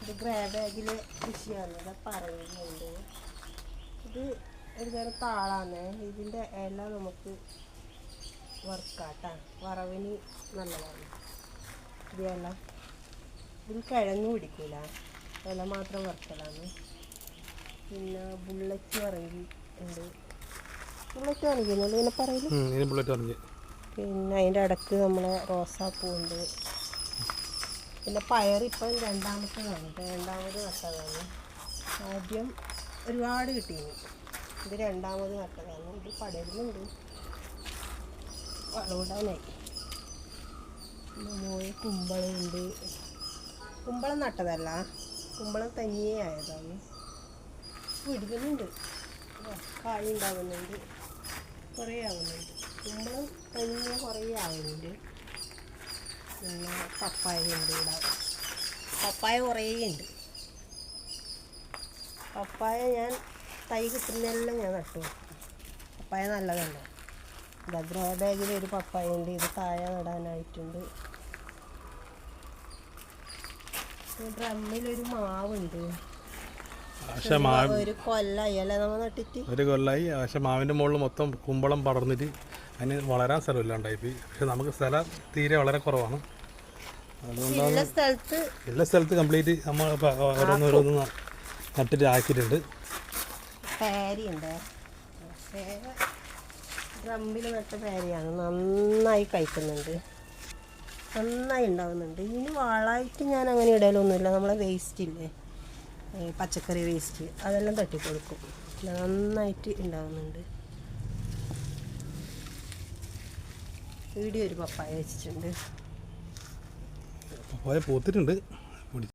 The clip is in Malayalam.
ഇത് ഗ്രേ ബാഗിൽ കൃഷിയാണ് പറയുന്നുണ്ട്. ഇത് ഒരു തരം താളാണ്. ഇതിൻ്റെ ഇല നമുക്ക് വറുക്കാട്ടാണ്, വറവിന് നല്ലതാണ്. ഇത് ഇല ഇതിൽ കിഴങ്ങ് പിടിക്കില്ല, ഇല മാത്രം വറുക്കലാണ്. പിന്നെ ബുള്ളറ്റ് പറങ്കി ഉണ്ട്. ബുള്ളറ്റ് പറങ്കിന്നല്ലേ ഇതിനെ പറയുന്നത്. പിന്നെ അതിൻ്റെ ഇടക്ക് നമ്മളെ റോസാപ്പൂവുണ്ട്. പിന്നെ പയറിപ്പം രണ്ടാമത്തതാണ്, രണ്ടാമത് നട്ടതാണ്. ആദ്യം ഒരുപാട് കിട്ടിയിരുന്നു, ഇത് രണ്ടാമത് നട്ടതാണ്. ഇത് പടരുന്നുണ്ട്, വളവിടാനായി. പിന്നെ കുമ്പളമുണ്ട്. കുമ്പളം നട്ടതല്ല, കുമ്പളം തനിയേ ആയതാണ്. പിടിക്കുന്നുണ്ട്, കായ് ഉണ്ടാകുന്നുണ്ട്, കുറേ ആവുന്നുണ്ട്. കുമ്പളം തനിയെ കുറേ ആവുന്നുണ്ട്. പിന്നെ പപ്പായ ഉണ്ട് ഇവിടെ, പപ്പായ കുറേ ഉണ്ട്. പപ്പായ ഞാൻ തൈ കിട്ടുന്നതെല്ലാം ഞാൻ നട്ടു. പപ്പായ നല്ലതല്ലേ. ഇതാ ഗ്രേ ബാഗിൽ ഒരു പപ്പായ ഉണ്ട്, ഇത് താഴെ നടാനായിട്ടുണ്ട്. ഡ്രമ്മിലൊരു മാവുണ്ട്, ഒരു കൊല്ലായി അല്ലേ നമ്മൾ നട്ടിട്ട്. ഒരു കൊല്ലായി. പക്ഷെ മാവിൻ്റെ മുകളിൽ മൊത്തം കുമ്പളം പടർന്നിട്ട് അതിന് വളരാൻ സ്ഥലമില്ലാണ്ടായിപ്പോയി. പക്ഷെ നമുക്ക് സ്ഥലം തീരെ വളരെ കുറവാണ്. അതുകൊണ്ടാണ് എല്ലാ സ്ഥലത്ത് കംപ്ലീറ്റ് നമ്മൾ ഓരോന്നോരോന്ന് നട്ടിട്ട് ആക്കിയിട്ടുണ്ട്. പേരയുണ്ട്, ഡ്രമ്മിൽ നട്ട പേരയാണ്. നന്നായി കഴിക്കുന്നുണ്ട്, നന്നായി ഉണ്ടാകുന്നുണ്ട്. ഇതിന് വളമായിട്ട് ഞാൻ അങ്ങനെ ഇടലൊന്നുമില്ല. നമ്മളെ വേസ്റ്റ് ഇല്ലേ, പച്ചക്കറി വേസ്റ്റ്, അതെല്ലാം തട്ടിക്കൊടുക്കും. നന്നായിട്ട് ഉണ്ടാകുന്നുണ്ട്. വീഡിയോ ഒരു പപ്പായ വെച്ചിട്ടുണ്ട്. പപ്പായ പൂത്തിട്ടുണ്ട്.